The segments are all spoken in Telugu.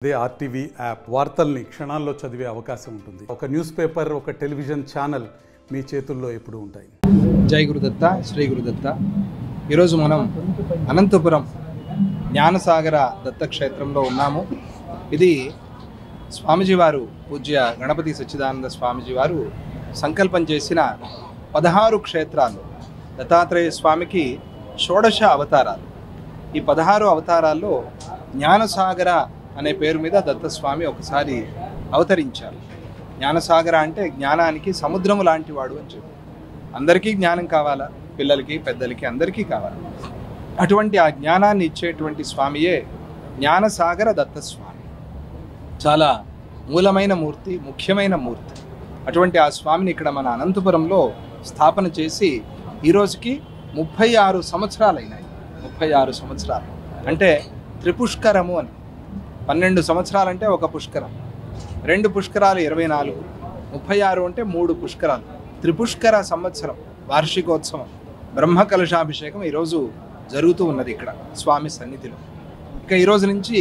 అదే ఆర్టీవీ యాప్ వార్తల్ని క్షణాల్లో చదివే అవకాశం ఉంటుంది. ఒక న్యూస్ పేపర్, ఒక టెలివిజన్ ఛానల్ మీ చేతుల్లో ఎప్పుడూ ఉంటాయి. జై గురుదత్త, శ్రీ గురుదత్త. ఈరోజు మనం అనంతపురం జ్ఞానసాగర దత్తక్షేత్రంలో ఉన్నాము. ఇది స్వామీజీ వారు, పూజ్య గణపతి సచ్చిదానంద స్వామీజీ వారు సంకల్పం చేసిన 16 క్షేత్రాలు. దత్తాత్రేయ స్వామికి 16 అవతారాలు. ఈ 16 అవతారాల్లో జ్ఞానసాగర అనే పేరు మీద దత్తస్వామి ఒకసారి అవతరించారు. జ్ఞానసాగర అంటే జ్ఞానానికి సముద్రము లాంటి వాడు అని చెప్పి. అందరికీ జ్ఞానం కావాలా, పిల్లలకి పెద్దలకి అందరికీ కావాలి. అటువంటి ఆ జ్ఞానాన్ని ఇచ్చేటువంటి స్వామియే జ్ఞానసాగర దత్తస్వామి. చాలా మూలమైన మూర్తి, ముఖ్యమైన మూర్తి. అటువంటి ఆ స్వామిని ఇక్కడ మన అనంతపురంలో స్థాపన చేసి ఈరోజుకి 36 సంవత్సరాలు అయినాయి. 36 సంవత్సరాలు అంటే త్రిపుష్కరము అని. 12 సంవత్సరాలంటే ఒక పుష్కరం, 2 పుష్కరాలు 24, 36 అంటే 3 పుష్కరాలు. త్రిపుష్కర సంవత్సరం వార్షికోత్సవం బ్రహ్మ కలశాభిషేకం ఈరోజు జరుగుతూ ఉన్నది ఇక్కడ స్వామి సన్నిధిలో. ఇక ఈరోజు నుంచి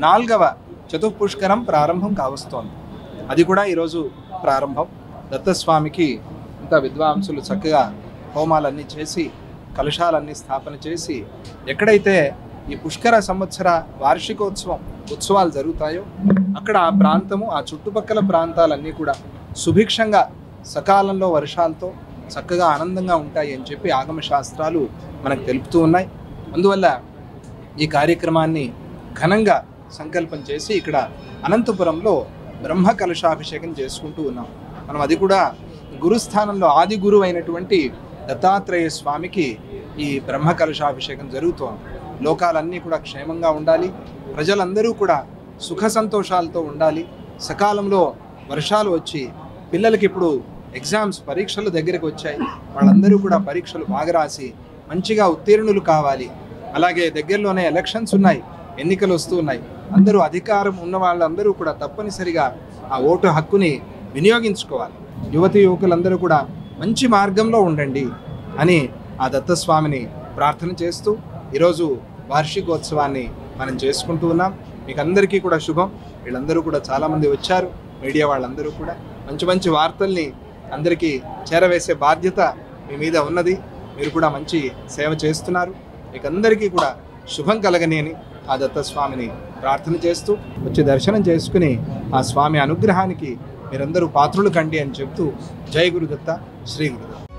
4వ చతుఃపుష్కరం ప్రారంభం కావస్తోంది. అది కూడా ఈరోజు ప్రారంభం. దత్తస్వామికి ఇంత విద్వాంసులు చక్కగా హోమాలన్నీ చేసి కలశాలన్నీ స్థాపన చేసి ఎక్కడైతే ఈ పుష్కర సంవత్సర ఉత్సవాలు జరుగుతాయో అక్కడ ఆ ప్రాంతము, ఆ చుట్టుపక్కల ప్రాంతాలన్నీ కూడా సుభిక్షంగా సకాలంలో వర్షాలతో చక్కగా ఆనందంగా ఉంటాయి అని చెప్పి ఆగమ శాస్త్రాలు మనకు తెలుపుతూ ఉన్నాయి. అందువల్ల ఈ కార్యక్రమాన్ని ఘనంగా సంకల్పం చేసి ఇక్కడ అనంతపురంలో బ్రహ్మ కలశాభిషేకం చేసుకుంటూ ఉన్నాం మనం. అది కూడా గురుస్థానంలో ఆది గురువు అయినటువంటి దత్తాత్రేయ స్వామికి ఈ బ్రహ్మ కలశాభిషేకం జరుగుతోంది. లోకాలన్నీ కూడా క్షేమంగా ఉండాలి, ప్రజలందరూ కూడా సుఖ సంతోషాలతో ఉండాలి, సకాలంలో వర్షాలు వచ్చి పిల్లలకి ఇప్పుడు ఎగ్జామ్స్, పరీక్షలు దగ్గరికి వచ్చాయి, వాళ్ళందరూ కూడా పరీక్షలు బాగా రాసి మంచిగా ఉత్తీర్ణులు కావాలి. అలాగే దగ్గరలోనే ఎలక్షన్స్ ఉన్నాయి, ఎన్నికలు వస్తూ ఉన్నాయి. అందరూ అధికారం ఉన్న వాళ్ళందరూ కూడా తప్పనిసరిగా ఆ ఓటు హక్కుని వినియోగించుకోవాలి. యువతి యువకులందరూ కూడా మంచి మార్గంలో ఉండండి అని ఆ దత్తస్వామిని ప్రార్థన చేస్తూ ఈరోజు వార్షికోత్సవాన్ని మనం చేసుకుంటూ ఉన్నాం. మీకు అందరికీ కూడా శుభం. వీళ్ళందరూ కూడా చాలామంది వచ్చారు, మీడియా వాళ్ళందరూ కూడా మంచి మంచి వార్తల్ని అందరికీ చేరవేసే బాధ్యత మీ మీద ఉన్నది. మీరు కూడా మంచి సేవ చేస్తున్నారు. మీకు అందరికీ కూడా శుభం కలగని అని ఆ దత్తస్వామిని ప్రార్థన చేస్తూ వచ్చి దర్శనం చేసుకుని ఆ స్వామి అనుగ్రహానికి మీరందరూ పాత్రులు కండి అని చెప్తూ జై గురుదత్త, శ్రీ గురుదత్త.